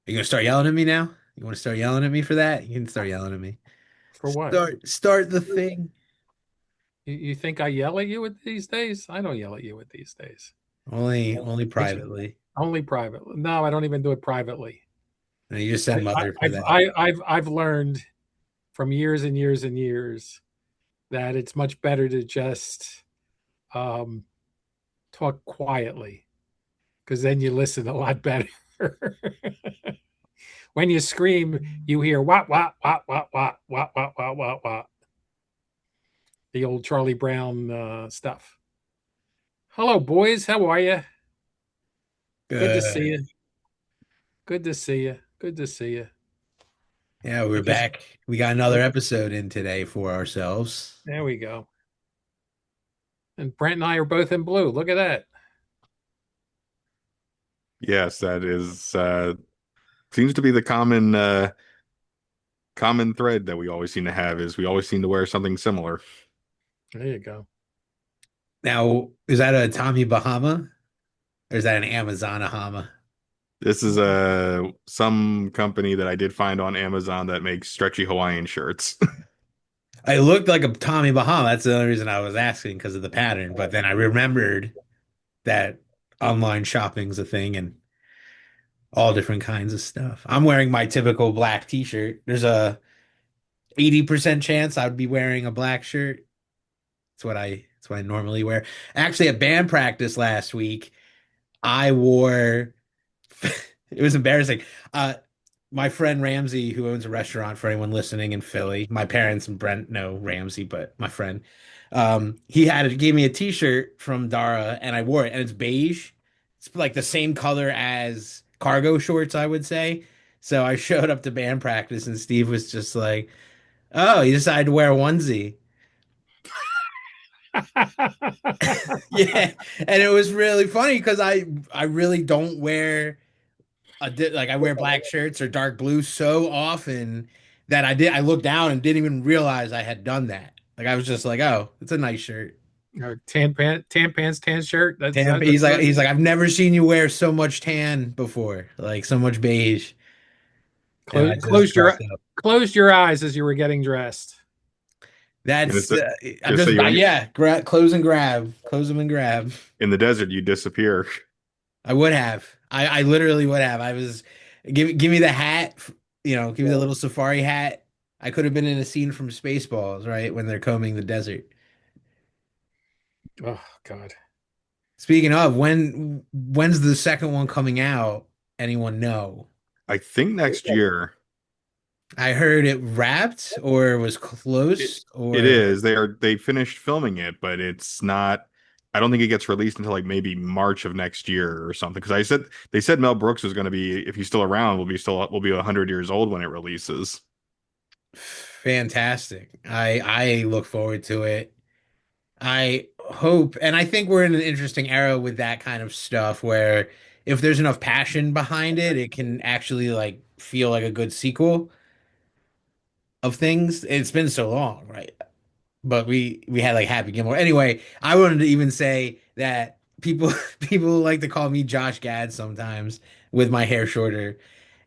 you gonna start yelling at me now? You want to start yelling at me for that? You can start yelling at me. For what? Start the thing. You think I yell at you with these days? I don't yell at you with these days. Only It's privately. only private. No, I don't even do it privately. No, you just said mother for that. I've learned from years and years and years that it's much better to just um, talk quietly because then you listen a lot better. When you scream, you hear what, the old Charlie Brown stuff. Hello, boys. How are you? Good to see Good. you. Good to see you. Good to see you. Yeah, I we're just, back. We got another episode in today for ourselves. there we go. And Brent and I are both in blue. Look at that. Yes, that is seems to be the common thread that we always seem to have is we always seem to wear something similar. There you go. Now, is that a Tommy Bahama or is that an Amazonahama? This is some company that I did find on Amazon that makes stretchy Hawaiian shirts. I looked like a Tommy Bahama. That's the only reason I was asking because of the pattern. But then I remembered that online shopping's a thing and all different kinds of stuff. I'm wearing my typical black t-shirt. There's a 80% chance I would be wearing a black shirt. That's what I normally wear. Actually, at band practice last week, I wore it was embarrassing. My friend Ramsey, who owns a restaurant for anyone listening in Philly, my parents and Brent know Ramsey, but my friend, gave me a t-shirt from Dara and I wore it and it's beige. It's like the same color as cargo shorts, I would say. So I showed up to band practice and Steve was just like, "Oh, you decided to wear a onesie." Yeah, and it was really funny because I really don't wear like I wear black shirts or dark blue so often that I looked down and didn't even realize I had done that. Like I was just like, oh, it's a nice shirt. Tan pants, tan shirt. That's Tan. that. That's what. He's like I've never seen you wear so much tan before, like so much beige. And I just dressed up. Closed your eyes as you were getting dressed. And That's it's I'm just so just you yeah, close them and grab. in the desert, you disappear. I would have. I literally would have. I was give me the hat, give me the little safari hat. I could have been in a scene from Spaceballs, right? When they're combing the desert. Oh God. Speaking of, when's the second one coming out? Anyone know? I think next year. I heard it wrapped or was It close it or is. They finished filming it, but it's not. I don't think it gets released until like maybe March of next year or something. Because they said Mel Brooks was going to be, if he's still around, will be 100 years old when it releases. fantastic. I look forward to it. I hope, and I think we're in an interesting era with that kind of stuff where if there's enough passion behind it, it can actually like feel like a good sequel of things. It's been so long, right? But we had like Happy Gilmore. Anyway, I wanted to even say that people like to call me Josh Gad sometimes with my hair shorter,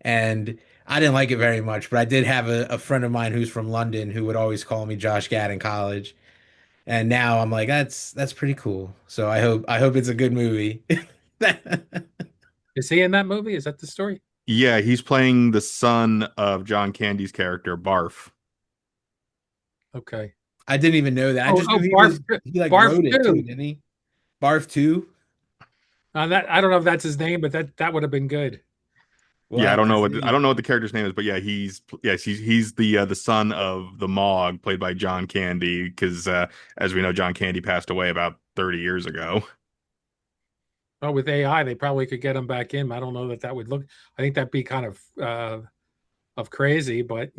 and I didn't like it very much. But I did have a friend of mine who's from London who would always call me Josh Gad in college. And now I'm like, that's pretty cool. So I hope it's a good movie. Is he in that movie? Is that the story? Yeah, he's playing the son of John Candy's character, Barf. Okay. I didn't even know that. I Oh, just oh, knew Barf, he like Barf wrote it too, too. didn't he? Barf 2. That I don't know if that's his name, but that would have been good. We'll Yeah, have to I see. don't know what the character's name is, but yeah, he's the son of the Mog, played by John Candy, because as we know, John Candy passed away about 30 years ago. Oh, with AI, they probably could get him back in. I don't know that that would look. I think that'd be kind of crazy, but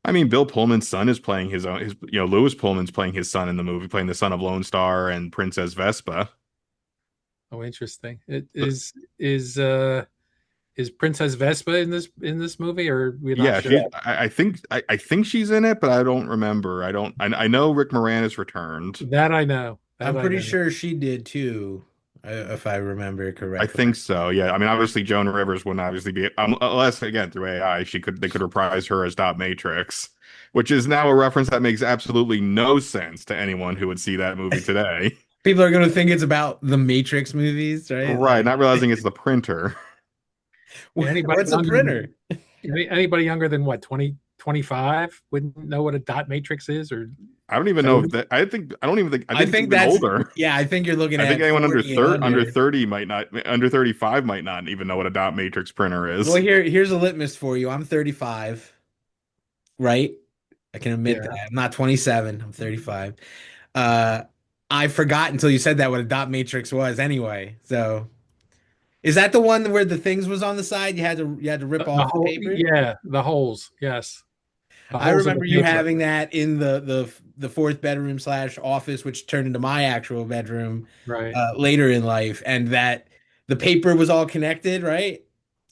I mean, Bill Pullman's son is playing his Lewis Pullman's playing his son in the movie, playing the son of Lone Star and Princess Vespa. Oh, interesting. It So, is Princess Vespa in this movie, or we're not yeah, sure? I think she's in it, but I don't remember. I know Rick Moranis returned. That I know. That I'm I pretty know. sure she did too. if I remember I correctly. think so. Yeah. I mean, obviously Joan Rivers wouldn't obviously be unless again through AI they could reprise her as Dot Matrix, which is now a reference that makes absolutely no sense to anyone who would see that movie today. People are gonna think it's about the Matrix movies, right? Right, Like, not realizing it's the printer. Yeah, anybody what's a younger printer? anybody younger than what, 20, 25 wouldn't know what a dot matrix is, or I don't even know if 30? that I don't even think I I think it's think even that's older. yeah. I think you're looking I think at anyone 40 and under under. 30 might not under 35 might not even know what a dot matrix printer Well, is. here's a litmus for you. I'm 35, right? I can admit that. Yeah. I'm not 27. I'm 35. Uh, I forgot until you said that what a dot matrix was anyway. So, is that the one where the things was on the side? You had to rip The off the whole, paper? yeah, the holes, yes. The I holes in the remember you paper. having that in the fourth bedroom slash office, which turned into my actual bedroom Right. later in life, and that the paper was all connected, right?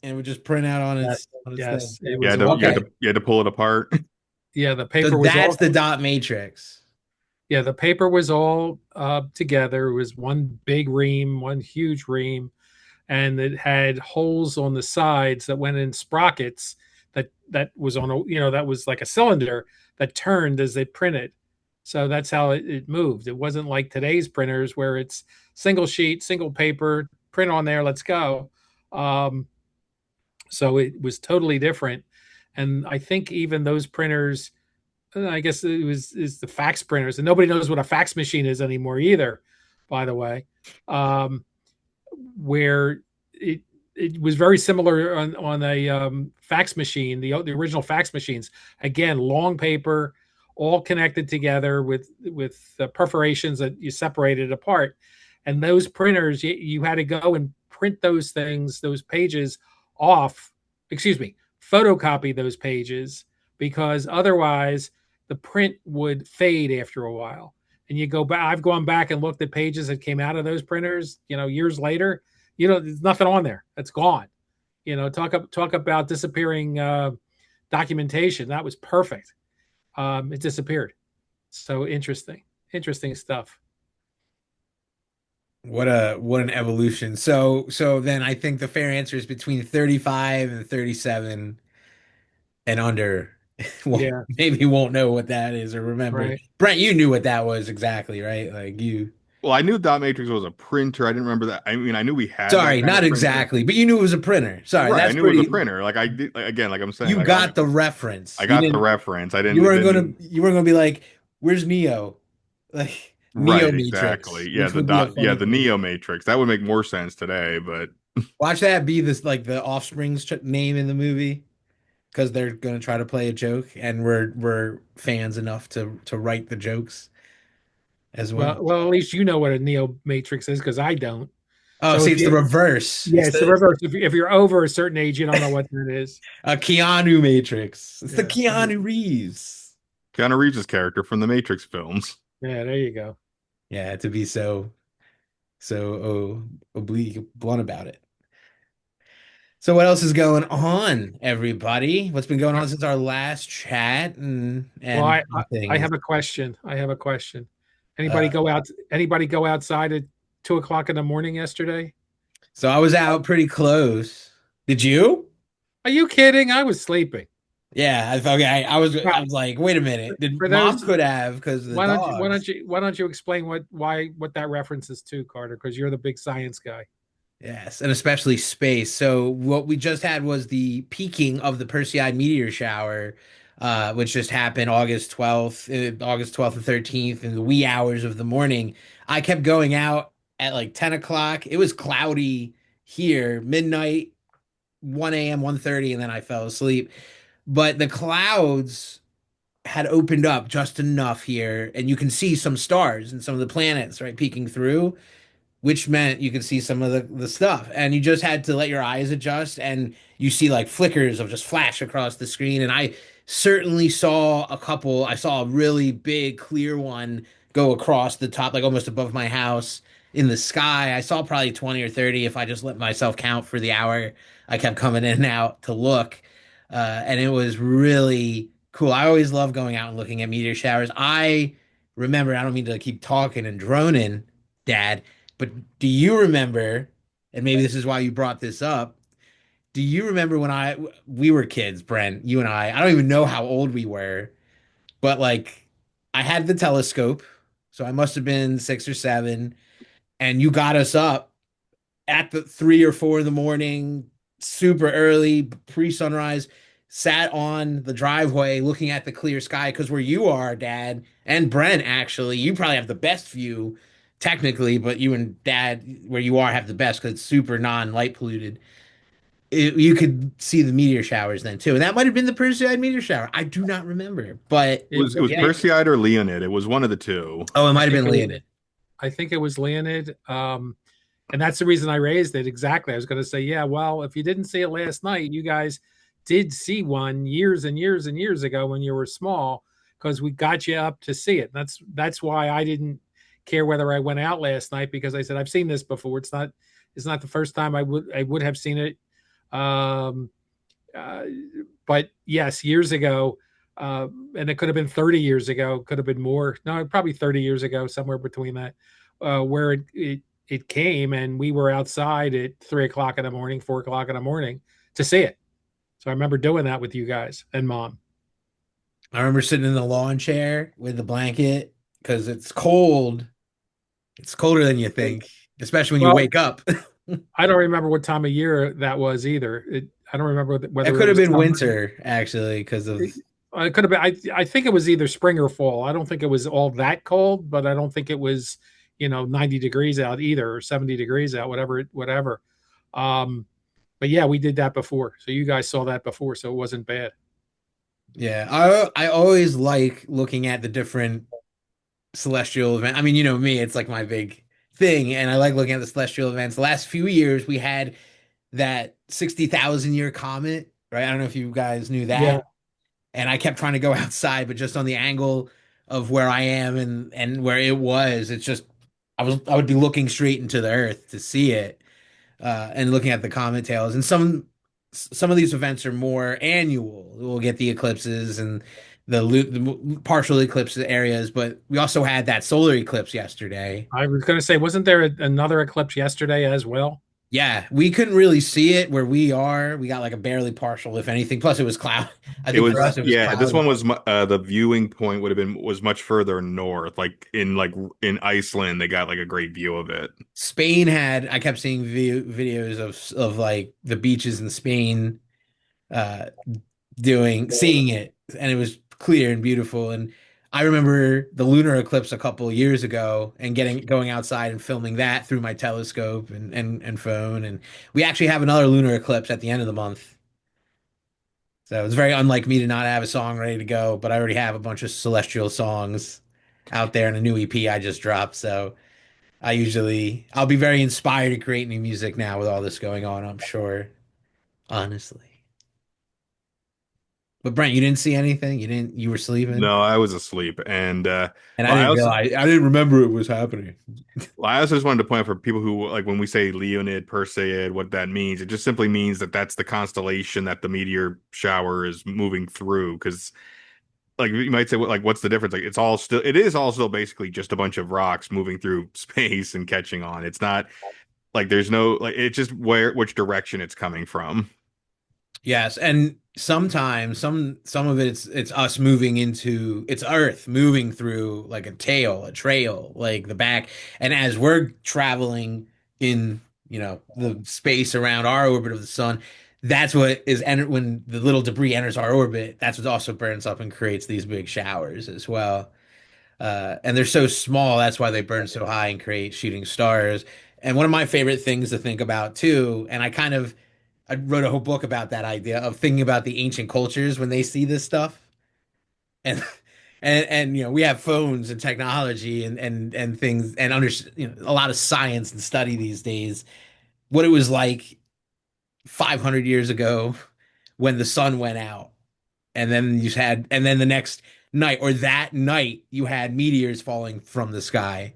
And it would just print out Yes. on its thing. Yes. It was Okay, You had to pull it apart. yeah, the so paper was that's all, the dot matrix. yeah, the paper was all together. It was one big ream, one huge ream, and it had holes on the sides that went in sprockets that was on a, that was like a cylinder that turned as they printed. So that's how it moved. It wasn't like today's printers where it's single sheet, single paper, print on there, let's go. Um, so it was totally different. And I think even those printers, I guess it was is the fax printers, and nobody knows what a fax machine is anymore either, by the way. Um, where it it was very similar on a fax machine, the original fax machines. Again, long paper, all connected together with perforations that you separated apart. And those printers, you had to go and print those things, those pages off. Excuse me, photocopy those pages because otherwise the print would fade after a while. And you go back. I've gone back and looked at pages that came out of those printers, years later. There's nothing on there. That's gone. Talk about disappearing documentation. That was perfect. It disappeared. So interesting stuff. What an evolution. So then I think the fair answer is between 35 and 37 and under. Well, Yeah, maybe won't know what that is or remember. right. Brent, you knew what that was exactly, right? Like you. Well, I knew dot matrix was a printer. I didn't remember that. I mean, I knew we had that Sorry, kind not of printer. exactly, but you knew it was a printer. Sorry, Right, I that's knew it was a pretty. printer. Like I did again, like I'm saying, You got the reference. I got the reference. I You didn't it weren't gonna didn't you weren't gonna be like, "Where's Neo?" Like Neo right, Matrix, exactly. which would be a Yeah, funny the thing. Neo Matrix. That would make more sense today, but Watch that be this like the Offspring's name in the movie because they're gonna try to play a joke, and we're fans enough to write the jokes as well. Well, at least you know what a neo matrix is because I don't. Oh, So see, if it's the you, reverse. yeah, It's it's the the reverse. If you're over a certain age, you don't know what that is. Keanu Matrix. It's the Yeah, Keanu Reeves. Keanu Reeves' character from the Matrix films. yeah. There you go. Yeah, to be so oblique blunt about it. So what else is going on, everybody? What's been going on since our last chat Well, and I things? have a question. I have a question. Uh, Anybody go outside at 2 o'clock in the morning yesterday? so I was out pretty close. Did you? Are you kidding? I was sleeping. Yeah, I thought okay. Well, I was like, wait a minute. Did for mom those, could have because of the dogs. why don't you explain what that reference is to, Carter? Because you're the big science guy. Yes, and especially space. So what we just had was the peaking of the Perseid Meteor Shower, which just happened August 12th and 13th in the wee hours of the morning. I kept going out at like 10 o'clock. It was cloudy here, midnight, 1 a.m., 1:30, and then I fell asleep. But the clouds had opened up just enough here, and you can see some stars and some of the planets, right, peeking through which meant you could see some of the stuff. And you just had to let your eyes adjust and you see like flickers of just flash across the screen. And I certainly saw a couple. I saw a really big, clear one go across the top, like almost above my house in the sky. I saw probably 20 or 30 if I just let myself count for the hour. I kept coming in and out to look. And it was really cool. I always love going out and looking at meteor showers. I remember, I don't mean to keep talking and droning, Dad, But do you remember, and maybe this is why you brought this up, do you remember when we were kids, Brent, you and I don't even know how old we were, but like I had the telescope, so I must have been 6 or 7, and you got us up at the 3 or 4 in the morning, super early, pre-sunrise, sat on the driveway looking at the clear sky because where you are, Dad, and Brent, actually, you probably have the best view technically, but you and Dad, where you are, have the best because it's super non-light polluted. You could see the meteor showers then too, and that might have been the Perseid meteor shower. I do not remember, but It was yeah. Perseid or Leonid. It was one of the two. Oh, it I might have think been it was, Leonid. I think it was Leonid. And that's the reason I raised it. Exactly. I was going to say, yeah, well, if you didn't see it last night, you guys did see one years and years and years ago when you were small, because we got you up to see it. That's why I didn't care whether I went out last night, because I said I've seen this before. It's not the first time I would have seen it. Um, uh, but yes, years ago, and it could have been 30 years ago, could have been more. No, probably 30 years ago, somewhere between that, where it came, and we were outside at 3 o'clock in the morning, 4 o'clock in the morning to see it. So I remember doing that with you guys and mom. I remember sitting in the lawn chair with the blanket because it's cold. It's colder than you think, especially when you Well, wake up. I don't remember what time of year that was either. I don't remember It whether it could have was been summer. winter actually because of It could have been. I think it was either spring or fall. I don't think it was all that cold, but I don't think it was 90 degrees out either, or 70 degrees out, whatever. Um, but yeah, we did that before. So you guys saw that before, so it wasn't bad. yeah. I always like looking at the different celestial event. I mean, you know me, it's like my big thing, and I like looking at the celestial events. The last few years, we had that 60,000 year comet, right? I don't know if you guys knew Yeah, that. And I kept trying to go outside, but just on the angle of where I am and where it was, it's just I would be looking straight into the earth to see it, and looking at the comet tails. And some of these events are more annual. We'll get the eclipses and the partial eclipse areas, but we also had that solar eclipse yesterday. I was going to say, wasn't there another eclipse yesterday as well? Yeah, we couldn't really see it where we are. We got like a barely partial, if anything. Plus, it was cloud. I It think for was us, it was yeah. This cloudy. one was the viewing point would have been was much further north, like in Iceland. They got like a great view of it. Spain had, I kept seeing videos of like the beaches in Spain, uh seeing it, and it was clear and beautiful. And I remember the lunar eclipse a couple of years ago and getting going outside and filming that through my telescope and phone. And we actually have another lunar eclipse at the end of the month. So it's very unlike me to not have a song ready to go, but I already have a bunch of celestial songs out there in a new EP I just dropped. So I'll be very inspired to create new music now with all this going on, I'm sure, honestly. But Brent, you didn't see anything? You were sleeping? No, I was asleep, and And I well, didn't realize, I didn't remember it was happening. I also just wanted to point out for people who like when we say Leonid, Perseid, what that means. It just simply means that that's the constellation that the meteor shower is moving through. Because like you might say, like what's the difference? Like it is all still basically just a bunch of rocks moving through space and catching on. It's not like there's no like it's just which direction it's coming from. Yes, and sometimes some of it's us moving into it's Earth moving through like a trail, like the back. And as we're traveling in, the space around our orbit of the sun, that's what is enter when the little debris enters our orbit, that's what also burns up and creates these big showers as well. And they're so small, that's why they burn so high and create shooting stars. And one of my favorite things to think about too, and I wrote a whole book about that idea of thinking about the ancient cultures when they see this stuff. And and we have phones and technology and things and a lot of science and study these days. What it was like 500 years ago when the sun went out, and then the next night or that night you had meteors falling from the sky.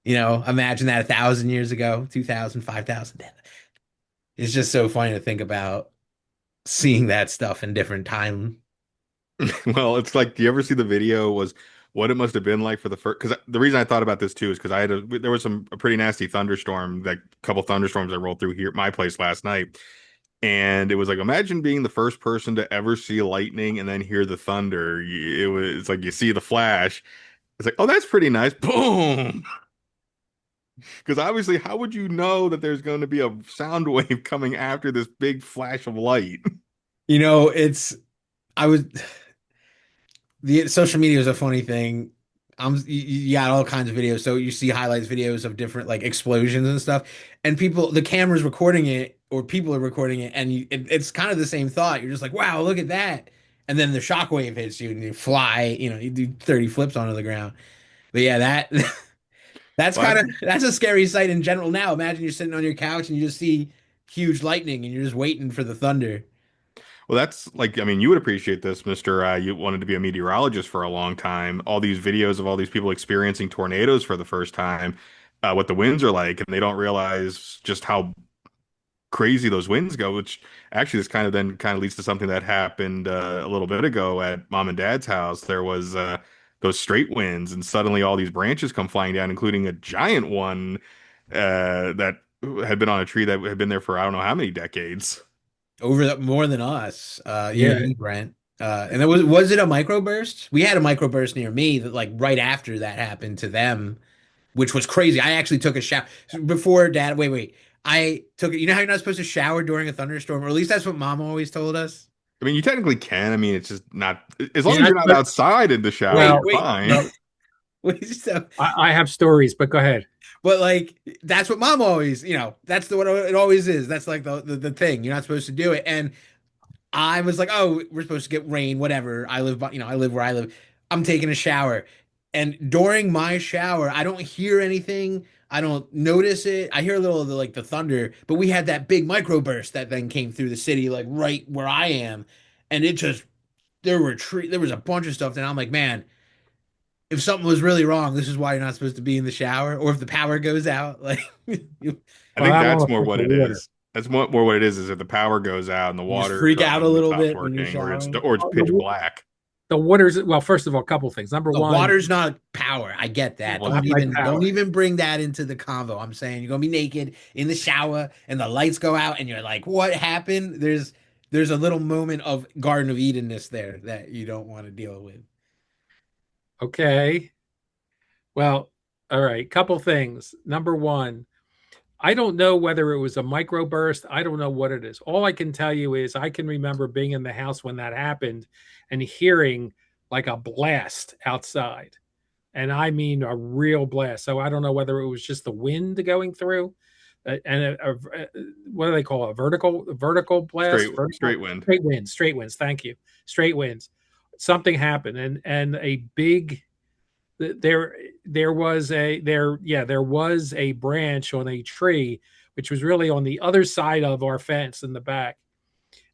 Imagine that 1,000 years ago, 2,000, 5,000. It's just so funny to think about seeing that stuff in different time. Well, it's like, do you ever see the video? what it must have been like for the first. Because the reason I thought about this too is because there was a pretty nasty thunderstorm, that couple thunderstorms that rolled through here at my place last night, and it was like, imagine being the first person to ever see lightning and then hear the thunder. It's like you see the flash. It's like, oh, that's pretty nice. Boom. Because obviously, how would you know that there's going to be a sound wave coming after this big flash of light? You know, it's I was the social media is a funny thing. You got all kinds of videos. So you see highlights videos of different like explosions and stuff, and the camera's recording it, or people are recording it, and it's kind of the same thought. You're just like, wow, look at that. And then the shockwave hits you and you fly, you do 30 flips onto the ground. But yeah, Well, that's a scary sight in general now. Imagine you're sitting on your couch and you just see huge lightning and you're just waiting for the thunder. well, that's like, I mean, you would appreciate this, Mr. You wanted to be a meteorologist for a long time. All these videos of all these people experiencing tornadoes for the first time, what the winds are like, and they don't realize just how crazy those winds go, which actually this kind of leads to something that happened a little bit ago at mom and dad's house. There was those straight winds, and suddenly all these branches come flying down, including a giant one that had been on a tree that had been there for I don't know how many decades. More than us, you Yeah. and me, Brent. And was it a microburst? We had a microburst near me that like right after that happened to them, which was crazy. I actually took a shower before dad. Wait. I took it. You know how you're not supposed to shower during a thunderstorm, or at least that's what mom always told us. I mean, you technically can. I mean, it's just not as long Yeah, as you're not but outside in the shower, well, you're Wait. fine. well, Wait, so, I have stories, but go ahead. but like that's what mom always, that's what it always is. That's like the thing. You're not supposed to do it. And I was like, oh, we're supposed to get rain, whatever. I live where I live. I'm taking a shower. And during my shower, I don't hear anything. I don't notice it. I hear a little of the thunder, but we had that big microburst that then came through the city, like right where I am. And it just, there was a bunch of stuff. And I'm like, man, if something was really wrong, this is why you're not supposed to be in the shower. Or if the power goes out, like you, I Well, think that won't that's more affect what the it water. is. That's more what it is if the power goes out and the you just water freak out a little stops bit when you're working, showering. or it's Oh, pitch black. the water's well. First of all, a couple things. Number The one, water's not power. I get that. Well, not like Don't power. even bring that into the convo. I'm saying you're gonna be naked in the shower and the lights go out and you're like, what happened? There's a little moment of Garden of Edenness there that you don't want to deal with. Okay. Well, all right. Couple things. Number one, I don't know whether it was a microburst. I don't know what it is. All I can tell you is I can remember being in the house when that happened and hearing like a blast outside. And I mean a real blast. So I don't know whether it was just the wind going through, what do they call it? A vertical blast, Straight wind. straight winds. Thank you, straight winds. Something happened, and a big there there was a branch on a tree which was really on the other side of our fence in the back,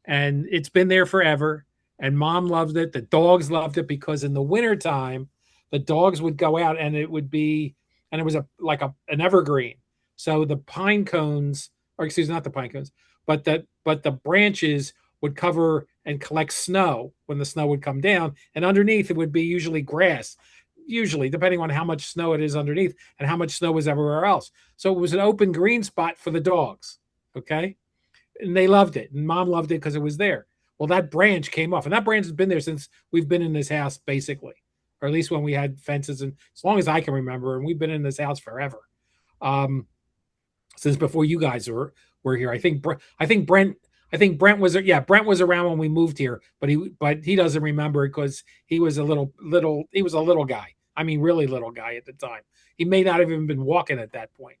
and it's been there forever. And mom loved it, the dogs loved it, because in the wintertime the dogs would go out and it would be, and it was an evergreen, so the pine cones, or excuse me, not the pine cones, but the branches would cover and collect snow when the snow would come down, and underneath it would be usually grass, usually depending on how much snow it is underneath and how much snow is everywhere else. So it was an open green spot for the dogs. Okay. And they loved it. And mom loved it because it was there. Well, that branch came off, and that branch has been there since we've been in this house, basically, or at least when we had fences, and as long as I can remember. And we've been in this house forever, um, since before you guys were here. Brent was around when we moved here, but he doesn't remember it because he was a little guy. I mean, really little guy at the time. He may not have even been walking at that point.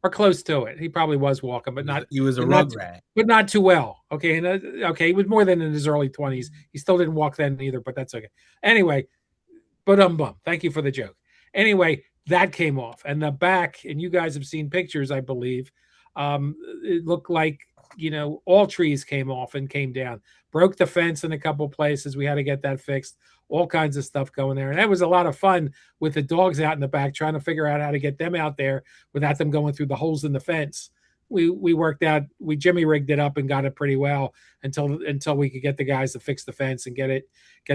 Or close to it. He probably was walking, but not He was a but not rugrat. but not too well. Okay, and okay, he was more than in his early 20s. He still didn't walk then either, but that's okay. Anyway, but bum. Thank you for the joke. Anyway, that came off, and the back, and you guys have seen pictures, I believe. It looked like, all trees came off and came down, broke the fence in a couple places. We had to get that fixed. All kinds of stuff going there, and that was a lot of fun with the dogs out in the back, trying to figure out how to get them out there without them going through the holes in the fence. we worked out, we Jimmy rigged it up and got it pretty well until we could get the guys to fix the fence and get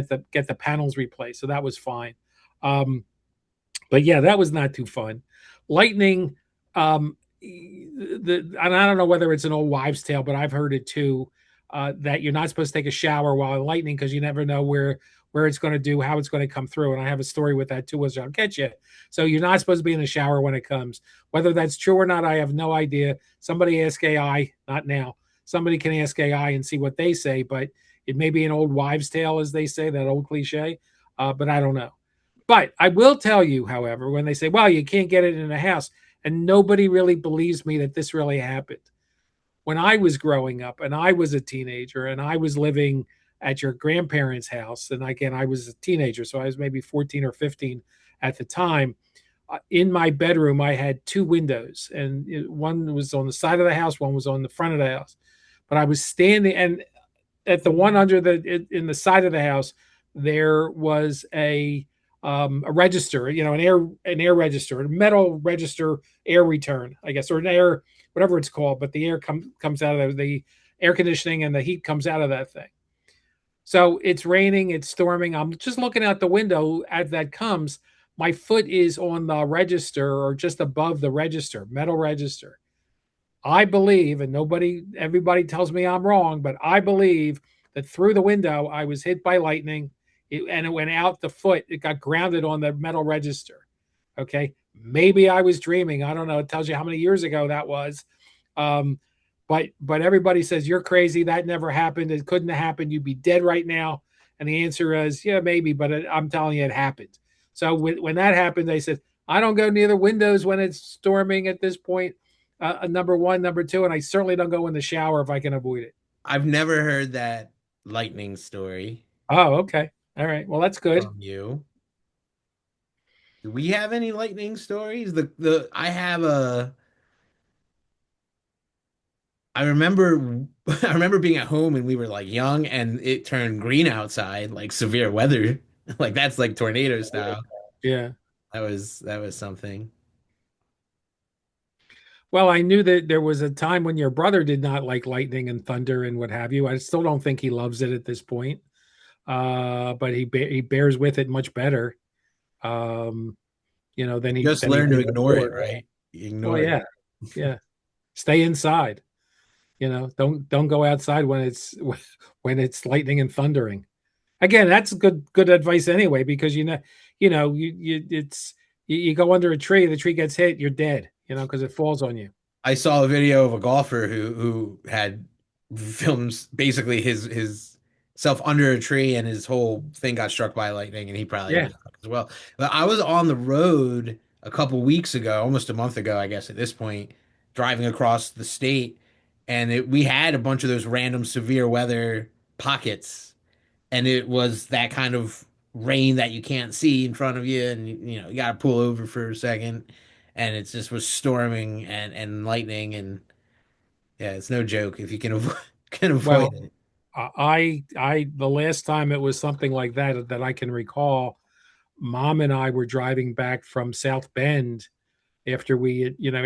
the panels replaced. So that was fine. But yeah, that was not too fun. Lightning, and I don't know whether it's an old wives' tale, but I've heard it too. That you're not supposed to take a shower while lightning because you never know where it's going to do, how it's going to come through. And I have a story with that too, which I'll get you. So you're not supposed to be in the shower when it comes. Whether that's true or not, I have no idea. Somebody ask AI, not now. Somebody can ask AI and see what they say, but it may be an old wives' tale, as they say, that old cliche. But I don't know. But I will tell you, however, when they say, well, you can't get it in a house, and nobody really believes me that this really happened. When I was growing up and I was a teenager and I was living at your grandparents' house, and again, I was a teenager, so I was maybe 14 or 15 at the time. In my bedroom, I had two windows, and one was on the side of the house, one was on the front of the house. But I was standing, and at the one under the in the side of the house, there was a register, an air register, a metal register, air return, I guess, or an air, whatever it's called, but the air comes out of the air conditioning and the heat comes out of that thing. So it's raining, it's storming. I'm just looking out the window as that comes. My foot is on the register or just above the register, metal register. I believe, and everybody tells me I'm wrong, but I believe that through the window I was hit by lightning, and it went out the foot. It got grounded on the metal register. Okay, maybe I was dreaming. I don't know. It tells you how many years ago that was. Um, but everybody says you're crazy. That never happened. It couldn't have happened. You'd be dead right now. And the answer is yeah, maybe. But I'm telling you, it happened. So when that happened, they said I don't go near the windows when it's storming at this point. Number one, number two, and I certainly don't go in the shower if I can avoid it. I've never heard that lightning story Oh, okay. All right. Well, that's good. from you. Do we have any lightning stories? The I have a I remember I remember being at home and we were like young and it turned green outside, like severe weather. Like that's like tornado style. Yeah. That was something. Well, I knew that there was a time when your brother did not like lightning and thunder and what have you. I still don't think he loves it at this point. But he bears with it much better. Um, than Just he learn to did ignore it, before. right? Oh Ignore it. yeah, yeah. Stay inside. Don't go outside when it's when it's lightning and thundering. Again, that's good advice anyway because you go under a tree, the tree gets hit, you're dead. Because it falls on you. I saw a video of a golfer who had films basically his self under a tree and his whole thing got struck by lightning and he probably Yeah, was as well. But I was on the road a couple weeks ago, almost a month ago, I guess at this point, driving across the state, and we had a bunch of those random severe weather pockets, and it was that kind of rain that you can't see in front of you, and you got to pull over for a second, and it just was storming and lightning, and yeah, it's no joke if you can avoid can avoid well, it. the last time it was something like that I can recall, Mom and I were driving back from South Bend after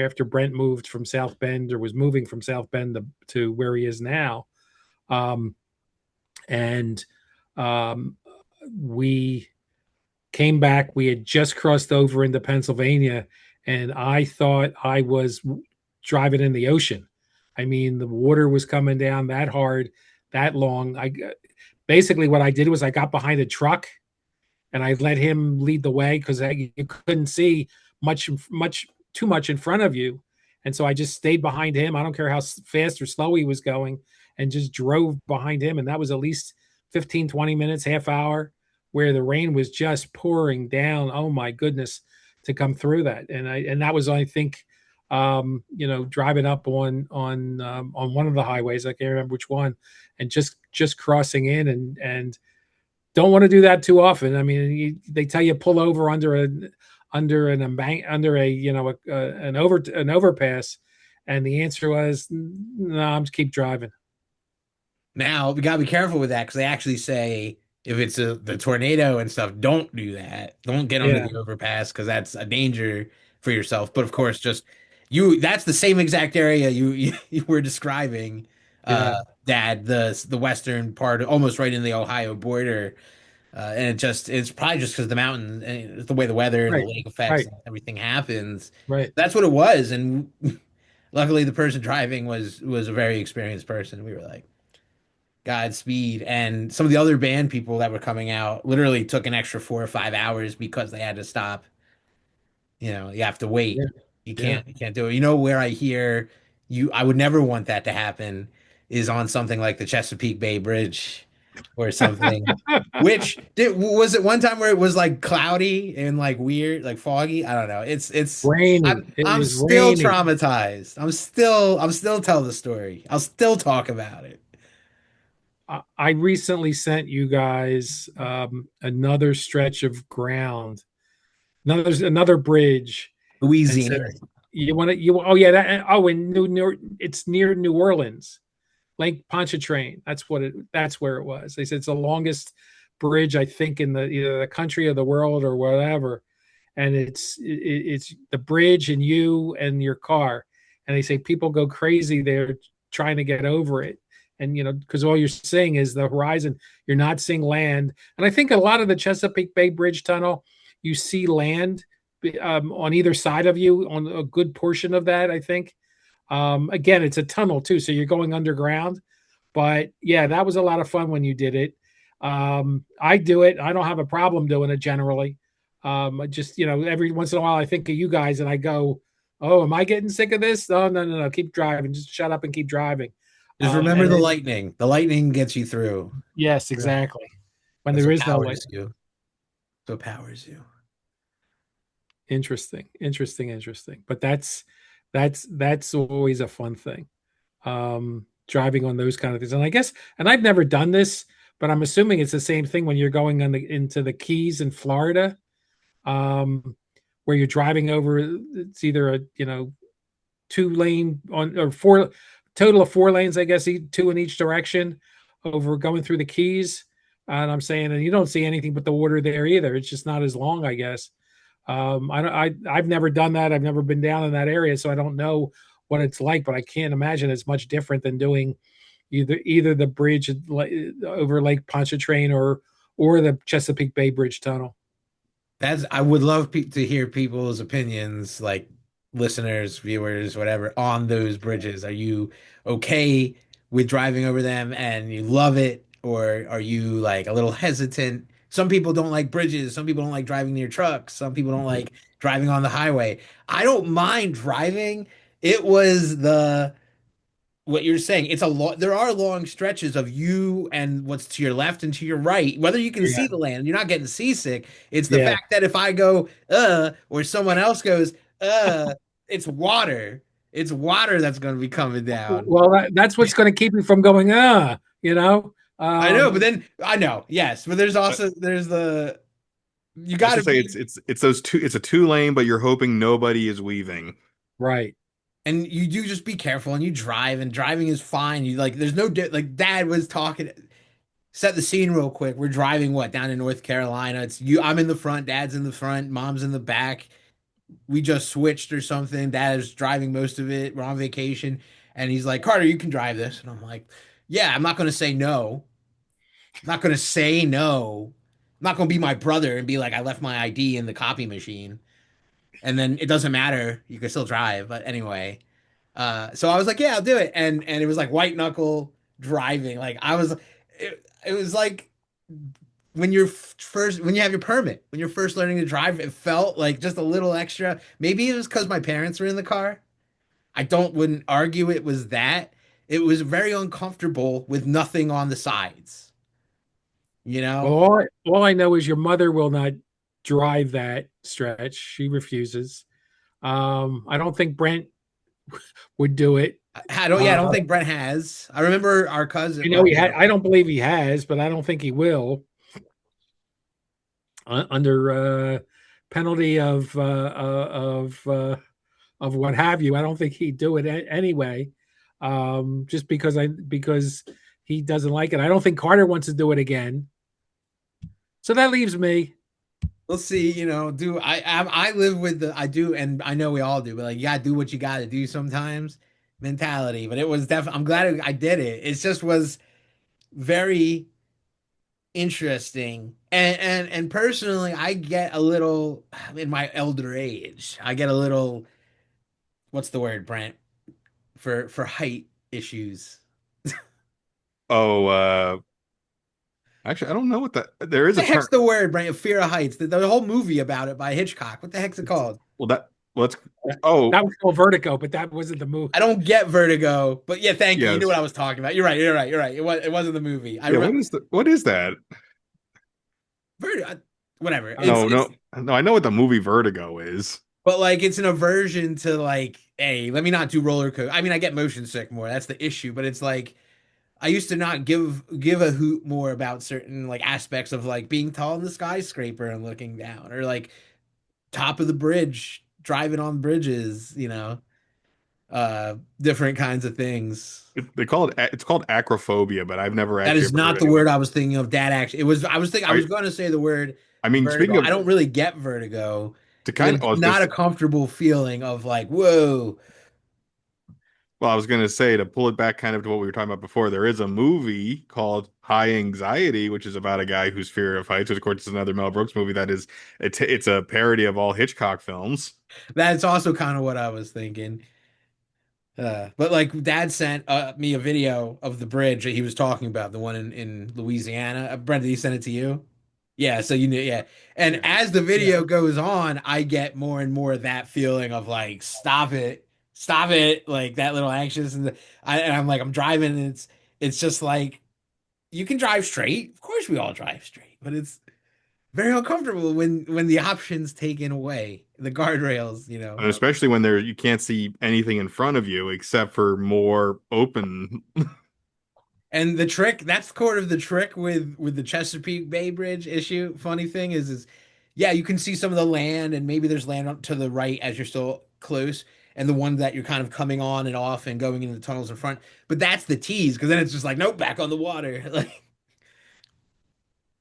after Brent moved from South Bend or was moving from South Bend to where he is now. Um, and um, we came back. We had just crossed over into Pennsylvania, and I thought I was driving in the ocean. I mean, the water was coming down that hard, that long. I basically what I did was I got behind a truck and I let him lead the way because you couldn't see much too much in front of you, and so I just stayed behind him. I don't care how fast or slow he was going, and just drove behind him, and that was at least 15, 20 minutes, half hour, where the rain was just pouring down. Oh my goodness, to come through that, and that was I think. Driving up on one of the highways, I can't remember which one, and just crossing in and don't want to do that too often. I mean, they tell you pull over under an embank under a an overpass, and the answer was no. I'm just keep driving. Now we gotta be careful with that because they actually say if it's the tornado and stuff, don't do that. Don't get under Yeah, the overpass because that's a danger for yourself. But of course, just That's the same exact area you were describing, uh, Yeah, Dad, the western part, almost right in the Ohio border. And it's probably just because the mountain and the way the weather and the right, lake effects right, and everything happens. right. That's what it was. And luckily the person driving was a very experienced person. We were like, Godspeed. And some of the other band people that were coming out literally took an extra 4 or 5 hours because they had to stop. You have to wait. Yeah, You yeah. can't do it. Where I hear I would never want that to happen is on something like the Chesapeake Bay Bridge or something. Was it one time where it was like cloudy and like weird, like foggy? I don't know. Rainy. It I'm was still rainy. traumatized. I'm still tell the story. I'll still talk about it. I recently sent you guys another stretch of ground, another bridge, and said Louisiana. you want to you oh yeah oh in it's near New Orleans, Lake Pontchartrain. That's where it was. They said it's the longest bridge I think in the either the country or the world or whatever, and it's the bridge and you and your car, and they say people go crazy there trying to get over it, and because all you're seeing is the horizon, you're not seeing land. And I think a lot of the Chesapeake Bay Bridge tunnel, you see land on either side of you on a good portion of that, I think. Again, it's a tunnel too, so you're going underground. But yeah, that was a lot of fun when you did it. I do it. I don't have a problem doing it generally. I just, every once in a while I think of you guys and I go, "Oh, am I getting sick of this? Oh, no, no, no. Keep driving. Just shut up and keep driving." Just remember And the it, lightning. The lightning gets you through. yes, Yeah. exactly. When That's there what is no light. powers you. That's what powers you. Interesting, interesting, interesting. But that's always a fun thing. Driving on those kind of things. And I guess, and I've never done this, but I'm assuming it's the same thing when you're going into the Keys in Florida, where you're driving over. It's either a 2 lane on or four total of 4 lanes, I guess, two in each direction over going through the Keys. And I'm saying, and you don't see anything but the water there either. It's just not as long, I guess. I've never done that. I've never been down in that area, so I don't know what it's like. But I can't imagine it's much different than doing either the bridge over Lake Pontchartrain or the Chesapeake Bay Bridge Tunnel. I would love to hear people's opinions, like listeners, viewers, whatever, on those bridges. Are you okay with driving over them and you love it, or are you like a little hesitant? Some people don't like bridges. Some people don't like driving near trucks. Some people don't like driving on the highway. I don't mind driving. It was what you're saying. It's a lot. There are long stretches of you and what's to your left and to your right. Whether you can see Yeah, the land, you're not getting seasick. It's the yeah. fact that if I go, or someone else goes, it's water. It's water that's going to be coming down. Well, that's what's going to keep you from going. I know, but then I know, yes, but there's the you I was got gonna to say be, it's those two. It's a 2 lane, but you're hoping nobody is weaving. right. and you do just be careful and you drive, and driving is fine. You like, there's no like Dad was talking. Set the scene real quick. We're driving down in North Carolina. It's you. I'm in the front. Dad's in the front. Mom's in the back. We just switched or something. Dad is driving most of it. We're on vacation, and he's like, "Carter, you can drive this." And I'm like, "Yeah, I'm not gonna say no. I'm not gonna say no. I'm not gonna be my brother and be like, I left my ID in the copy machine, and then it doesn't matter. You can still drive." But anyway, so I was like, "Yeah, I'll do it." And it was like white knuckle driving. Like it was like when when you have your permit, when you're first learning to drive, it felt like just a little extra. Maybe it was because my parents were in the car. I don't wouldn't argue it was that. It was very uncomfortable with nothing on the sides, you Well, know? all I know is your mother will not drive that stretch. She refuses. I don't think Brent would do it. I Uh, don't think Brent has. I remember our I cousin, know he had. I don't believe he has, but I don't think he will. Under penalty of what have you. I don't think he'd do it anyway, just because he doesn't like it. I don't think Carter wants to do it again. So that leaves me. we'll see. Do I live with the I do, and I know we all do, but like you gotta do what you gotta do sometimes mentality. But it was definitely. I'm glad I did it. It just was very interesting, and personally, I get a little in my elder age. I get a little. What's the word, Brent? For height issues. Oh, actually, I don't know what that. There is a The heck's term. the word, Brent? Fear of heights. The whole movie about it by Hitchcock. What the heck's it called? Well, that. Well, that's. Oh, That was called Vertigo, but that wasn't the movie. I don't get vertigo, but yeah, thank you. You knew what yes. I was talking about. You're right. You're right. You're right. It wasn't the movie. I Yeah. re What is that? vertigo. Whatever. No, It's no, no. I know what the movie Vertigo is. but like it's an aversion to like, hey, let me not do roller coaster. I mean, I get motion sick more. That's the issue. But it's like I used to not give a hoot more about certain like aspects of like being tall in the skyscraper and looking down, or like top of the bridge, driving on bridges. Different kinds of things. They call it. It's called acrophobia, but I've never That actually is ever heard not the anyone. word I was thinking of. Dad actually, it was. I was thinking. I I. was going to say the word I mean, vertigo. speaking I of don't really get vertigo, to but kind of, it's not a comfortable feeling of like, whoa. well, I was gonna say to pull it back kind of to what we were talking about before. There is a movie called High Anxiety, which is about a guy whose fear of heights, which of course is another Mel Brooks movie that is it's a parody of all Hitchcock films. That's also kind of what I was thinking. But like, Dad sent me a video of the bridge that he was talking about, the one in Louisiana. Brenda, he sent it to you. Yeah, so you knew, yeah. And Yeah. as the Yeah. video goes on, I get more and more of that feeling of like, stop it, like that little anxious, and I'm like, I'm driving, and it's just like you can drive straight. Of course, we all drive straight, but it's very uncomfortable when the options taken away, the guardrails, you know. And especially when there you can't see anything in front of you except for more open. And the trick, that's part of the trick with the Chesapeake Bay Bridge issue. Funny thing is yeah, you can see some of the land and maybe there's land up to the right as you're still close and the one that you're kind of coming on and off and going into the tunnels in front. But that's the tease because then it's just like nope, back on the water. Like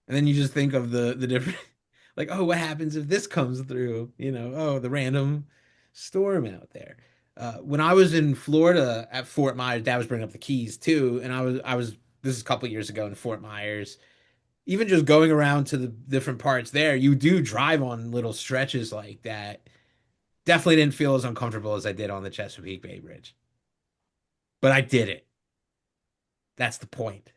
and then you just think of the different like oh, what happens if this comes through? Oh, the random storm out there. When I was in Florida at Fort Myers, Dad was bringing up the Keys too, and I was this is a couple years ago in Fort Myers. Even just going around to the different parts there, you do drive on little stretches like that. Definitely didn't feel as uncomfortable as I did on the Chesapeake Bay Bridge, but I did it. That's the point.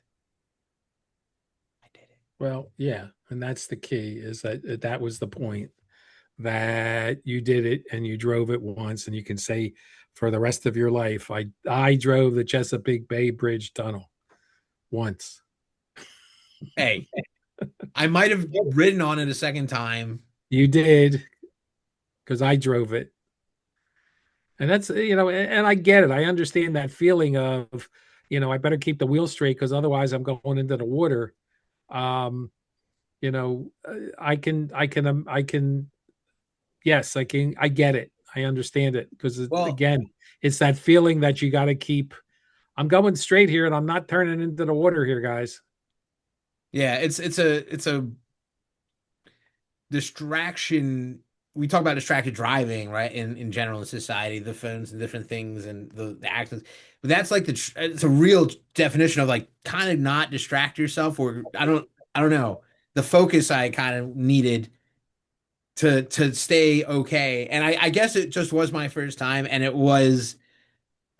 I did it. Well, yeah, and that's the key is that was the point that you did it and you drove it once and you can say for the rest of your life I drove the Chesapeake Bay Bridge tunnel once. Hey, I might have ridden on it a second time. You did because I drove it. And that's and I get it. I understand that feeling of I better keep the wheel straight because otherwise I'm going into the water. Um I can yes, I get it. I understand it because Well, again, it's that feeling that you got to keep. I'm going straight here, and I'm not turning into the water here, guys. yeah, it's a distraction. We talk about distracted driving, right? In general in society, the phones and different things and the accidents. But that's like it's a real definition of like kind of not distract yourself or I don't know. The focus I kind of needed to stay okay. And I guess it just was my first time and it was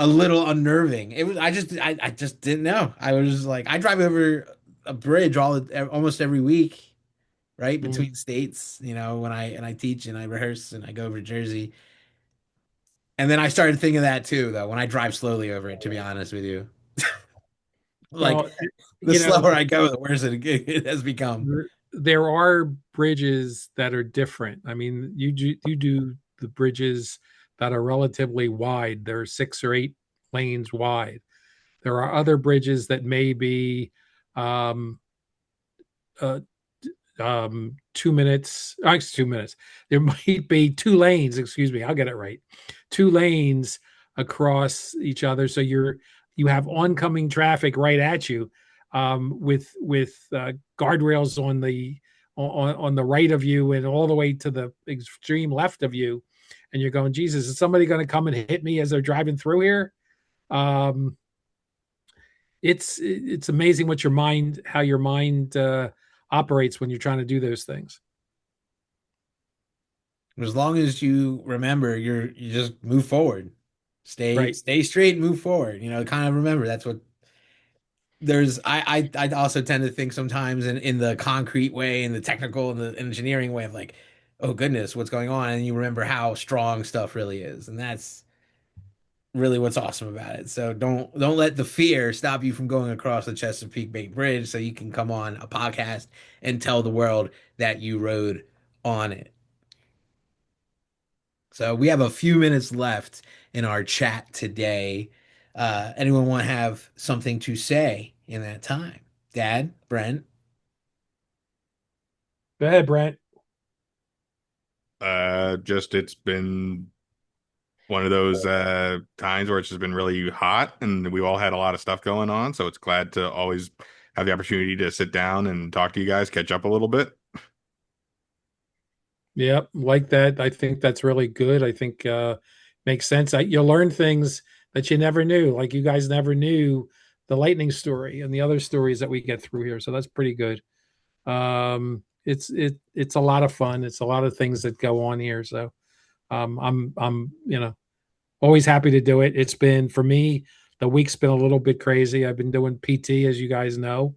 a little unnerving. It was I just didn't know. I was just like I drive over a bridge almost every week, right? Mm. Between states, when I teach and I rehearse and I go over to Jersey. And then I started thinking that too, though, when I drive slowly over it, to be honest with you. Like Well, the you know, slower I go, the worse it has become. there are bridges that are different. I mean, you do the bridges that are relatively wide. They're 6 or 8 lanes wide. There are other bridges that may be um, uh, 2 minutes. 2 minutes. There might be 2 lanes. Excuse me. I'll get it right. 2 lanes across each other, so you have oncoming traffic right at you, with guardrails on the right of you and all the way to the extreme left of you, and you're going, Jesus, is somebody going to come and hit me as they're driving through here? Um, it's amazing what your mind how your mind operates when you're trying to do those things. As long as you remember, you just move forward. Right. Stay straight and move forward. Kind of remember that's what there's I also tend to think sometimes in the concrete way, in the technical and the engineering way of like, oh goodness, what's going on? And you remember how strong stuff really is. And that's really what's awesome about it. So don't let the fear stop you from going across the Chesapeake Bay Bridge so you can come on a podcast and tell the world that you rode on it. So we have a few minutes left in our chat today. Anyone want to have something to say in that time? Dad, Brent? Go ahead, Brent. Just it's been one of those times where it's just been really hot and we've all had a lot of stuff going on. So it's glad to always have the opportunity to sit down and talk to you guys, catch up a little bit. Yeah, like that. I think that's really good. I think makes sense. You'll learn things that you never knew. Like you guys never knew the lightning story and the other stories that we get through here. So that's pretty good. It's a lot of fun. It's a lot of things that go on here. So I'm always happy to do it. It's been for me, the week's been a little bit crazy. I've been doing PT, as you guys know,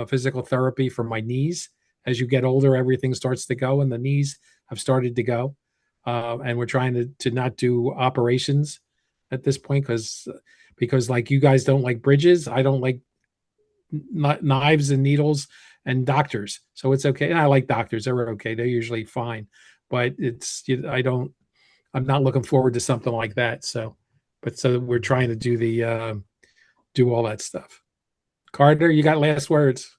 physical therapy for my knees. As you get older, everything starts to go, and the knees have started to go. And we're trying to not do operations at this point because like you guys don't like bridges, I don't like knives and needles and doctors. So it's okay. And I like doctors; they're okay. They're usually fine, but I don't. I'm not looking forward to something like that. So we're trying to do all that stuff. Carter, you got last words.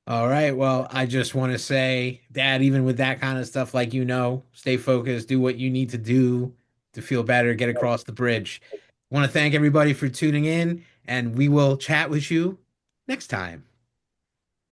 All right. Well, I just want to say, Dad, even with that kind of stuff, like stay focused, do what you need to do to feel better, get across the bridge. I want to thank everybody for tuning in, and we will chat with you next time.